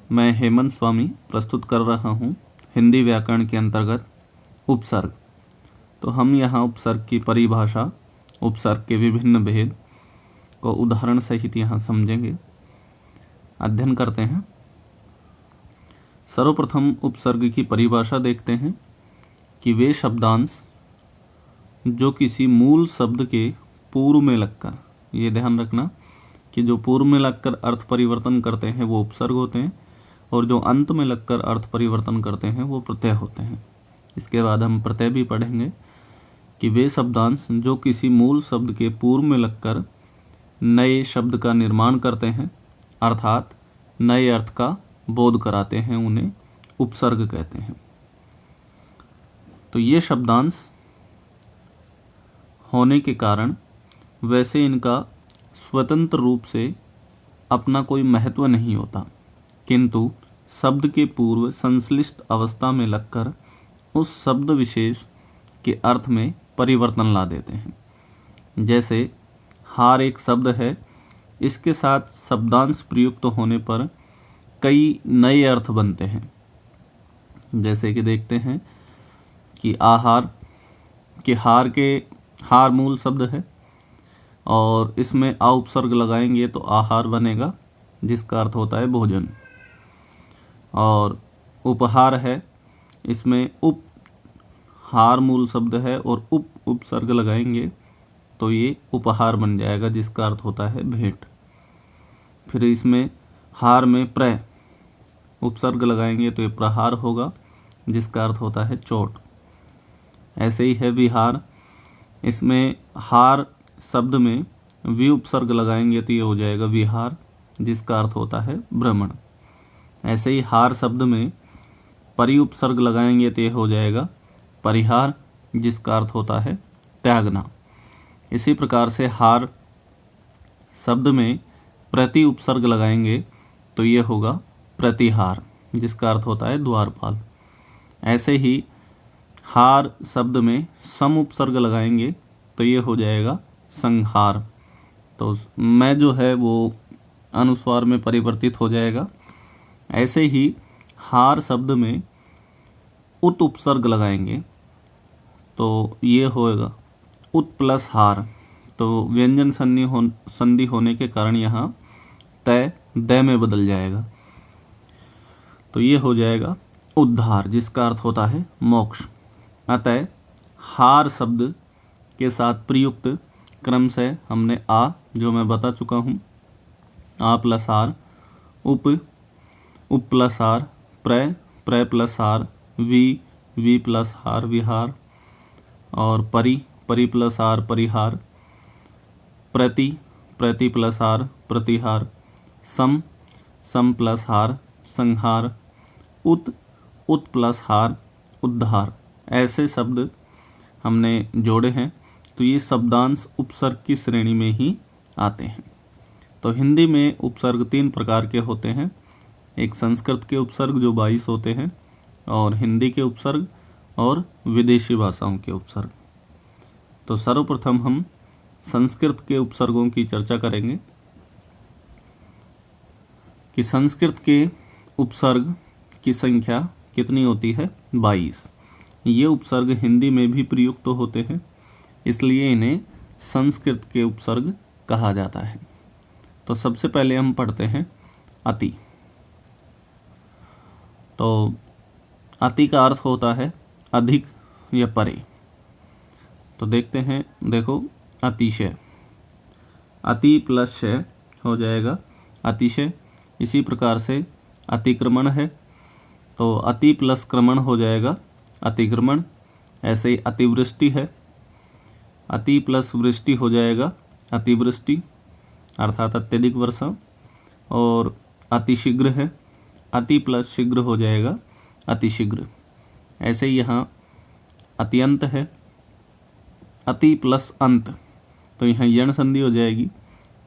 मैं हेमंत स्वामी प्रस्तुत कर रहा हूँ हिंदी व्याकरण के अंतर्गत उपसर्ग। तो हम यहाँ उपसर्ग की परिभाषा, उपसर्ग के विभिन्न भेद को उदाहरण सहित यहाँ समझेंगे, अध्ययन करते हैं। सर्वप्रथम उपसर्ग की परिभाषा देखते हैं कि वे शब्दांश जो किसी मूल शब्द के पूर्व में लगकर, ये ध्यान रखना कि जो पूर्व में लगकर अर्थ परिवर्तन करते हैं वो उपसर्ग होते हैं और जो अंत में लगकर अर्थ परिवर्तन करते हैं वो प्रत्यय होते हैं। इसके बाद हम प्रत्यय भी पढ़ेंगे कि वे शब्दांश जो किसी मूल शब्द के पूर्व में लगकर नए शब्द का निर्माण करते हैं अर्थात नए अर्थ का बोध कराते हैं, उन्हें उपसर्ग कहते हैं। तो ये शब्दांश होने के कारण वैसे इनका स्वतंत्र रूप से अपना कोई महत्व नहीं होता, किंतु शब्द के पूर्व संश्लिष्ट अवस्था में लगकर उस शब्द विशेष के अर्थ में परिवर्तन ला देते हैं। जैसे हार एक शब्द है, इसके साथ शब्दांश प्रयुक्त होने पर कई नए अर्थ बनते हैं। जैसे कि देखते हैं कि आहार, कि हार मूल शब्द है और इसमें आ उपसर्ग लगाएंगे तो आहार बनेगा, जिसका अर्थ होता है भोजन। और उपहार है, इसमें उप हार मूल शब्द है और उपसर्ग लगाएंगे तो ये उपहार बन जाएगा, जिसका अर्थ होता है भेंट। फिर इसमें हार में प्र उपसर्ग लगाएंगे तो ये प्रहार होगा, जिसका अर्थ होता है चोट। ऐसे ही है विहार, इसमें हार शब्द में वि उपसर्ग लगाएंगे तो ये हो जाएगा विहार, जिसका अर्थ होता है भ्रमण। ऐसे ही हार शब्द में परि उपसर्ग लगाएंगे तो ये हो जाएगा परिहार, जिसका अर्थ होता है त्यागना। इसी प्रकार से हार शब्द में प्रति उपसर्ग लगाएंगे तो ये होगा प्रतिहार, जिसका अर्थ होता है द्वारपाल। ऐसे ही हार शब्द में सम उपसर्ग लगाएंगे तो ये हो जाएगा संहार। तो मैं जो है वो अनुस्वार में परिवर्तित हो जाएगा। ऐसे ही हार शब्द में उत उपसर्ग लगाएंगे तो ये होएगा उत प्लस हार। तो व्यंजन संधि होने के कारण यहाँ तय द में बदल जाएगा, तो ये हो जाएगा उद्धार, जिसका अर्थ होता है मोक्ष। अतः हार शब्द के साथ प्रयुक्त क्रम से हमने आ, जो मैं बता चुका हूँ, आ प्लस आर, उप प्लस आर, प्र प्लस आर, वी प्लस हार विहार, और परि प्लस आर परिहार, प्रति प्लस आर प्रतिहार, सम प्लस हार संहार, उत प्लस हार उद्धार। ऐसे शब्द हमने जोड़े हैं, तो ये शब्दांश उपसर्ग की श्रेणी में ही आते हैं। तो हिंदी में उपसर्ग 3 प्रकार के होते हैं। एक संस्कृत के उपसर्ग जो 22 होते हैं, और हिंदी के उपसर्ग और विदेशी भाषाओं के उपसर्ग। तो सर्वप्रथम हम संस्कृत के उपसर्गों की चर्चा करेंगे कि संस्कृत के उपसर्ग की संख्या कितनी होती है, 22। ये उपसर्ग हिंदी में भी प्रयुक्त होते हैं, इसलिए इन्हें संस्कृत के उपसर्ग कहा जाता है। तो सबसे पहले हम पढ़ते हैं अति। तो अति का अर्थ होता है अधिक या परे। तो देखते हैं, देखो अतिशय, अति प्लस शय हो जाएगा अतिशय। इसी प्रकार से अतिक्रमण है, तो अति प्लस क्रमण हो जाएगा अतिक्रमण। ऐसे ही अतिवृष्टि है, अति प्लस वृष्टि हो जाएगा अतिवृष्टि अर्थात अत्यधिक वर्षा। और अतिशीघ्र है, अति प्लस शीघ्र हो जाएगा अतिशीघ्र। ऐसे ही यहाँ अत्यंत है, अति प्लस अंत, तो यहाँ यण संधि हो जाएगी,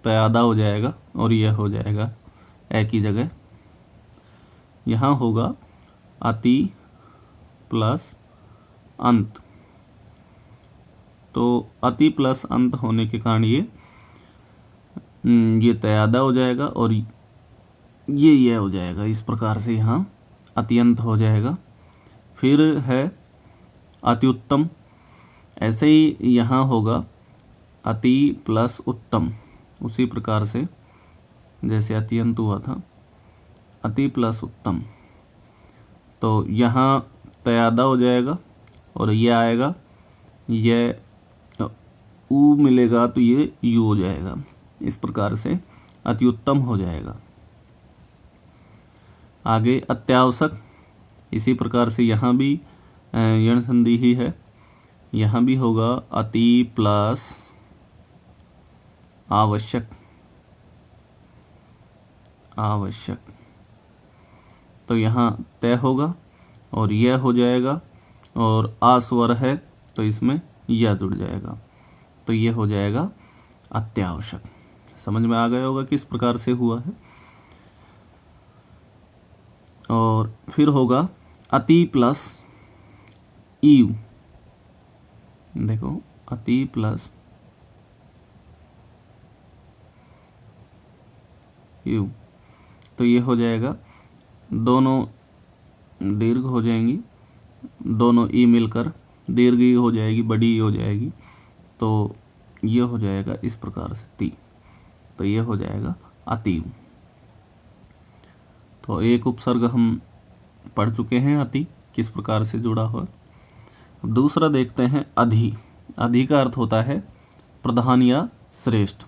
तयादा हो जाएगा और यह हो जाएगा एक ही जगह। यहाँ होगा अति प्लस अंत। तो अति प्लस अंत होने के कारण ये तयादा हो जाएगा और ये हो जाएगा। इस प्रकार से यहाँ अत्यंत हो जाएगा। फिर है अत्युत्तम। ऐसे ही यहाँ होगा अति प्लस उत्तम। उसी प्रकार से जैसे अत्यंत हुआ था, अति प्लस उत्तम, तो यहाँ तयादा हो जाएगा और ये आएगा, ये ऊ मिलेगा तो ये यू हो जाएगा। इस प्रकार से अत्युत्तम हो जाएगा। आगे अत्यावश्यक। इसी प्रकार से यहाँ भी यण संधि ही है। यहाँ भी होगा अति प्लस आवश्यक। आवश्यक, तो यहाँ तय होगा और यह हो जाएगा, और आ स्वर है तो इसमें यह जुड़ जाएगा, तो ये हो जाएगा अत्यावश्यक। समझ में आ गया होगा किस प्रकार से हुआ है। और फिर होगा अति प्लस ईव। देखो अति प्लस ईव, तो ये हो जाएगा, दोनों दीर्घ हो जाएंगी, दोनों ई मिलकर दीर्घ ई हो जाएगी, बड़ी ई हो जाएगी, तो ये हो जाएगा इस प्रकार से ती, तो ये हो जाएगा अतीव। तो एक उपसर्ग हम पढ़ चुके हैं, अति किस प्रकार से जुड़ा हुआ। अब दूसरा देखते हैं अधि। अधि का अर्थ होता है प्रधान या श्रेष्ठ।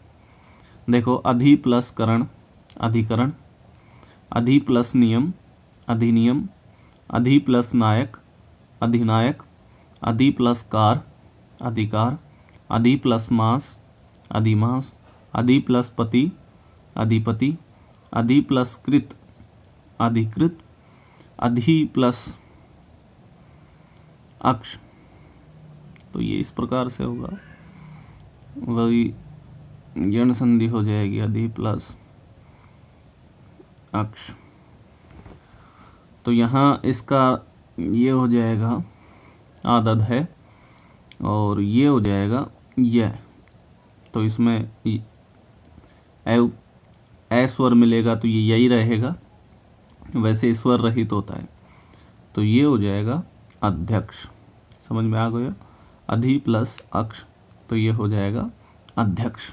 देखो अधि प्लस करण, अधिकरण, अधि प्लस नियम, अधिनियम, अधि प्लस नायक, अधिनायक, अधि प्लस कार, अधिकार, अधि प्लस मास, अधिमास, अधि प्लस पति, अधिपति, अधि प्लस कृत, अधिकृत, अधि प्लस अक्ष, तो ये इस प्रकार से होगा। वही यण संधि हो जाएगी, अधि प्लस अक्ष, तो यहाँ इसका ये हो जाएगा आदद है, और ये हो जाएगा यह, तो इसमें ए स्वर मिलेगा तो ये यही रहेगा, वैसे स्वर रहित होता है, तो ये हो जाएगा अध्यक्ष। समझ में आ गया। अधि प्लस अक्ष, तो ये हो जाएगा अध्यक्ष।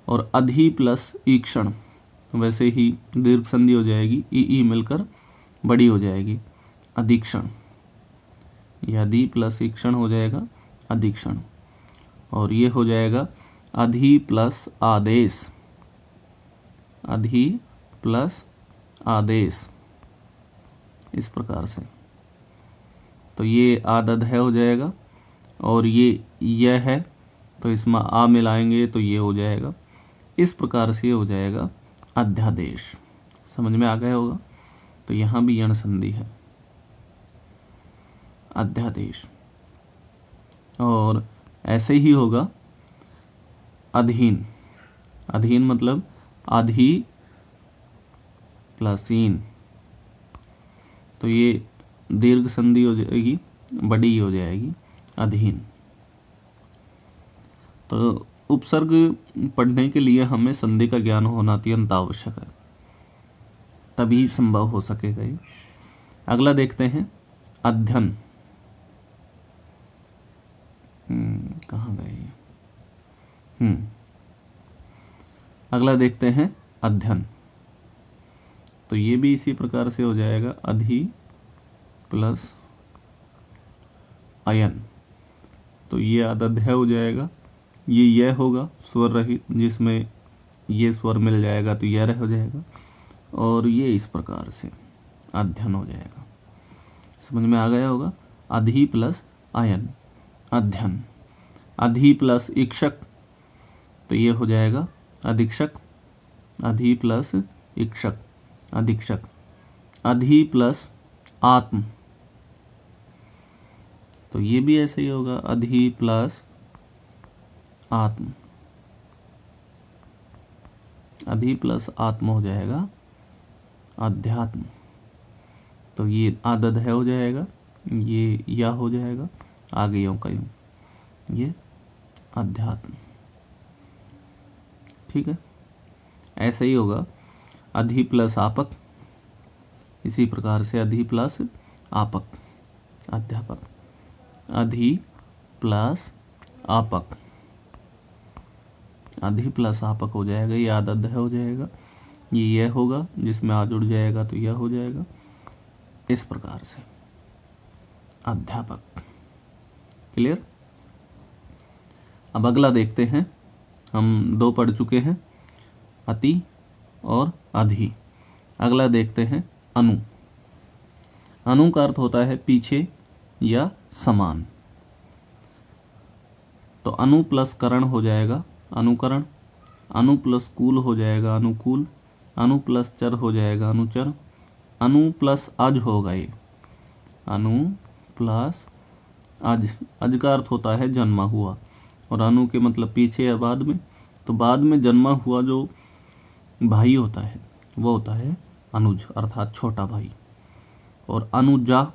और अधि प्लस ईक्षण, वैसे ही दीर्घ संधि हो जाएगी, ई मिलकर बड़ी हो जाएगी, अधीक्षण। यह अधि प्लस ईक्षण हो जाएगा अधीक्षण। और ये हो जाएगा अधि प्लस आदेश, अधि प्लस आदेश, इस प्रकार से, तो ये आदद है हो जाएगा। और ये यह है तो इसमें आ मिलाएंगे तो ये हो जाएगा, इस प्रकार से हो जाएगा अध्यादेश। समझ में आ गया होगा। तो यहाँ भी यण संधि है, अध्यादेश। और ऐसे ही होगा अधीन। अधीन मतलब आधी प्लस ईन, तो ये दीर्घ संधि हो जाएगी, बड़ी हो जाएगी, अधीन। तो उपसर्ग पढ़ने के लिए हमें संधि का ज्ञान होना अत्यंत आवश्यक है, तभी संभव हो सकेगा ये। अगला देखते हैं अध्ययन। कहाँ गए? अगला देखते हैं अध्ययन, तो ये भी इसी प्रकार से हो जाएगा, अधि प्लस अयन, तो ये आदध्य हो जाएगा। ये यह होगा स्वर रहित, जिसमें ये स्वर मिल जाएगा तो यह हो जाएगा, और ये इस प्रकार से अध्ययन हो जाएगा। समझ में आ गया होगा। अधि प्लस अयन, अध्ययन। अधि प्लस इक्षक, तो ये हो जाएगा अधीक्षक, अधि प्लस इक्षक, अधीक्षक। अधि प्लस आत्म, तो ये भी ऐसे ही होगा, अधि प्लस आत्म, अधि प्लस आत्म हो जाएगा अध्यात्म, तो ये आदद है हो जाएगा, ये या हो जाएगा, आगे यूं का यूं, ये अध्यात्म। ठीक है, ऐसे ही होगा अधि प्लस आपक, इसी प्रकार से अधि प्लस आपक, अध्यापक, अधि प्लस आपक, अधि प्लस आपक हो जाएगा, ये आदध्य हो जाएगा, ये यह होगा, जिसमें आ जुड़ जाएगा तो यह हो जाएगा, इस प्रकार से अध्यापक। क्लियर। अब अगला देखते हैं, हम 2 पढ़ चुके हैं, अति और अधि। अगला देखते हैं अनु। अनु का अर्थ होता है पीछे या समान। तो अनु प्लस करण हो जाएगा अनुकरण, अनु प्लस कूल हो जाएगा अनुकूल, अनु प्लस चर हो जाएगा अनुचर, अनु प्लस अज होगा ये, अनु प्लस अज। अज का अर्थ होता है जन्मा हुआ, और अनु के मतलब पीछे या बाद में। तो बाद में जन्मा हुआ जो भाई होता है वो होता है अनुज, अर्थात छोटा भाई। और अनुजा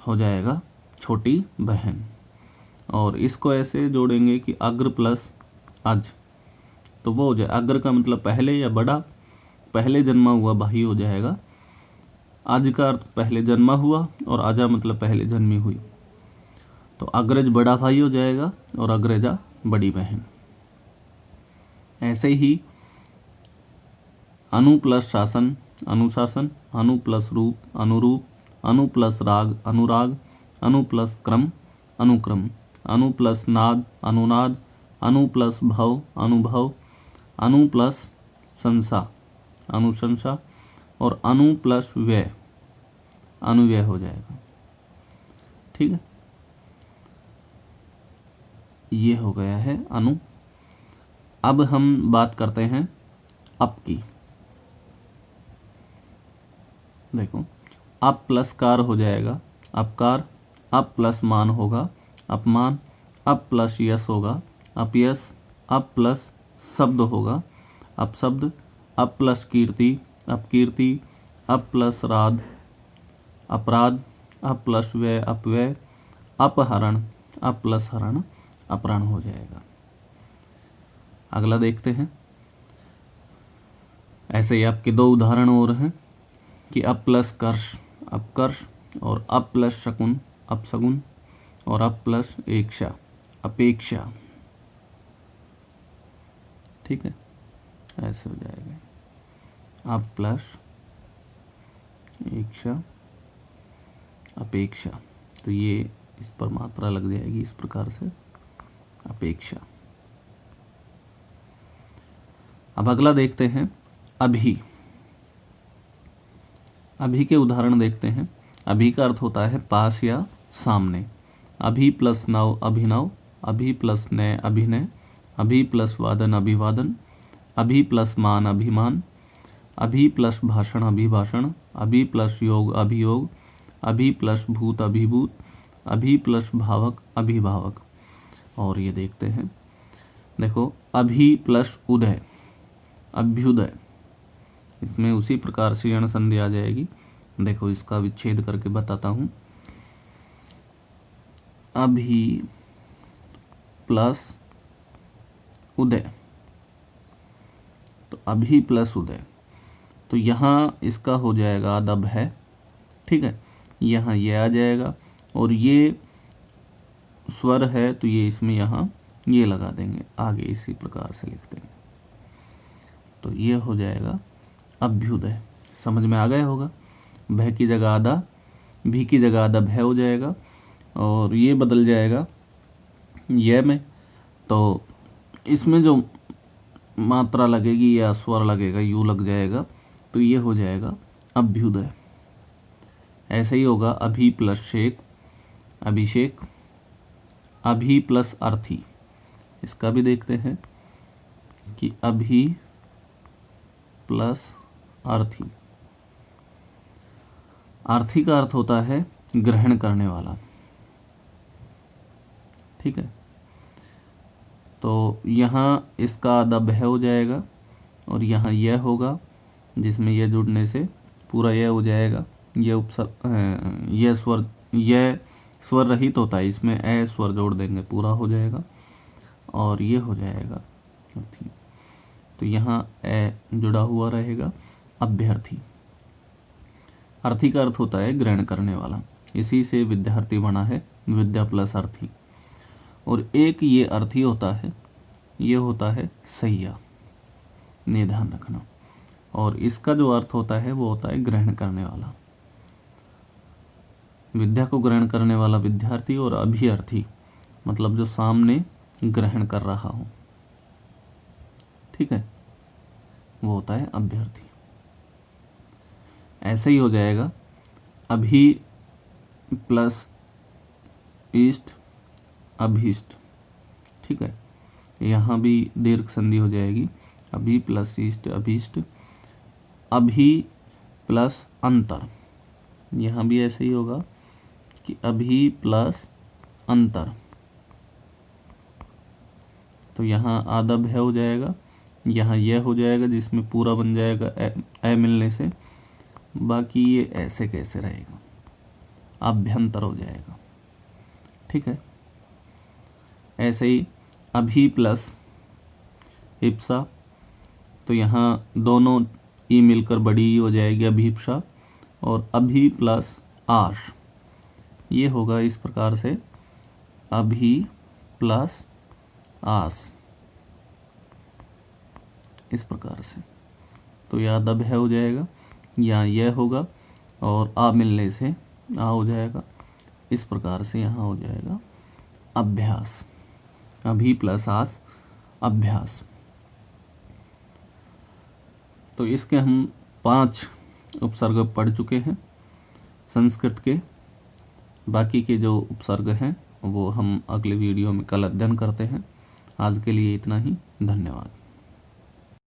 हो जाएगा छोटी बहन। और इसको ऐसे जोड़ेंगे कि अग्र प्लस अज, तो वो हो जाए, अग्र का मतलब पहले या बड़ा, पहले जन्मा हुआ भाई हो जाएगा। अज का अर्थ पहले जन्मा हुआ, और अजा मतलब पहले जन्मी हुई। तो अग्रज बड़ा भाई हो जाएगा और अग्रजा बड़ी बहन। ऐसे ही अनु प्लस शासन अनुशासन, अनु प्लस रूप अनुरूप, अनु प्लस राग अनुराग, अनु प्लस क्रम अनुक्रम, अनु प्लस नाद अनुनाद, अनु प्लस भव अनुभव, अनु प्लस संसा अनुशंसा, और अनु प्लस व्यय अनुव्यय हो जाएगा। ठीक है, ये हो गया है अनु। अब हम बात करते हैं अप की। देखो, अप प्लस कार हो जाएगा अपकार, अप प्लस मान होगा अपमान, अप प्लस यश होगा अपयश, अप प्लस शब्द होगा अपशब्द, अप प्लस कीर्ति अपकीर्ति, अप प्लस राध अपराध, अप प्लस व्यय अपव्यय, अपहरण अप प्लस हरण अपहरण हो जाएगा। अगला देखते हैं। ऐसे ही आपके 2 उदाहरण और हैं कि अप प्लस कर्ष अपकर्ष, और अप प्लस शकुन अपशकुन, और अप प्लस इक्षा अपेक्षा। ठीक है, ऐसे हो जाएगा अप प्लस इक्षा अपेक्षा। तो ये इस पर मात्रा लग जाएगी इस प्रकार से अपेक्षा। अब अगला देखते हैं अभी। अभी के उदाहरण देखते हैं। अभी का अर्थ होता है पास या सामने। अभी प्लस नव अभिनव, अभी प्लस नय अभिनय, अभी प्लस वादन अभिवादन, अभी प्लस मान अभिमान, अभी प्लस भाषण अभिभाषण, अभी प्लस योग अभियोग, अभी प्लस भूत अभिभूत, अभी प्लस भावक अभिभावक। और ये देखते हैं, देखो अभी प्लस उदय अभ्युदय, इसमें उसी प्रकार से यण संधि आ जाएगी। देखो इसका विच्छेद करके बताता हूं। अभी प्लस उदय, तो अभी प्लस उदय, तो यहाँ इसका हो जाएगा अदब है। ठीक है, यहाँ ये आ जाएगा, और ये स्वर है तो ये इसमें यहाँ ये लगा देंगे, आगे इसी प्रकार से लिख देंगे। तो ये हो जाएगा अभ्युदय। समझ में आ गया होगा। भय की जगह आदा, भी की जगह आदा भय हो जाएगा, और ये बदल जाएगा ये में। तो इसमें जो मात्रा लगेगी या स्वर लगेगा यू लग जाएगा, तो ये हो जाएगा अभ्युदय। ऐसे ही होगा अभी प्लस शेख अभिषेक, अभी प्लस अर्थी। इसका भी देखते हैं कि अभी प्लस अर्थी। अर्थी का अर्थ होता है ग्रहण करने वाला। ठीक है, तो यहाँ इसका अदब है हो जाएगा, और यहाँ यह होगा, जिसमें यह जुड़ने से पूरा यह हो जाएगा। यह स्वर रहित होता है, इसमें ए स्वर जोड़ देंगे पूरा हो जाएगा, और ये हो जाएगा। तो यहाँ ए जुड़ा हुआ रहेगा, अभ्यर्थी। अर्थी का अर्थ होता है ग्रहण करने वाला, इसी से विद्यार्थी बना है, विद्या प्लस अर्थी। और एक ये अर्थी होता है, ये होता है सैया, ये ध्यान रखना। और इसका जो अर्थ होता है वो होता है ग्रहण करने वाला। विद्या को ग्रहण करने वाला विद्यार्थी, और अभ्यर्थी मतलब जो सामने ग्रहण कर रहा हो, ठीक है, वो होता है अभ्यर्थी। ऐसे ही हो जाएगा अभी प्लस इष्ट अभीष्ट, ठीक है। यहाँ भी दीर्घ संधि हो जाएगी, अभी प्लस इष्ट अभीष्ट, अभी प्लस अंतर। यहाँ भी ऐसे ही होगा कि अभी प्लस अंतर, तो यहाँ आधा भय हो जाएगा, यहाँ यह हो जाएगा जिसमें पूरा बन जाएगा ए मिलने से, बाकी ये ऐसे कैसे रहेगा, अभ्यंतर हो जाएगा, ठीक है। ऐसे ही अभी प्लस इप्सा, तो यहाँ दोनों ई मिलकर बड़ी ई हो जाएगी अभीप्सा, और अभी प्लस आश, ये होगा इस प्रकार से अभी प्लस आस, इस प्रकार से। तो यह अदब है हो जाएगा, यहाँ यह होगा और आ मिलने से आ हो जाएगा, इस प्रकार से यहाँ हो जाएगा अभ्यास, अभी प्लस आस अभ्यास। तो इसके हम 5 उपसर्ग पढ़ चुके हैं संस्कृत के। बाकी के जो उपसर्ग हैं वो हम अगले वीडियो में कल अध्ययन करते हैं। आज के लिए इतना ही, धन्यवाद।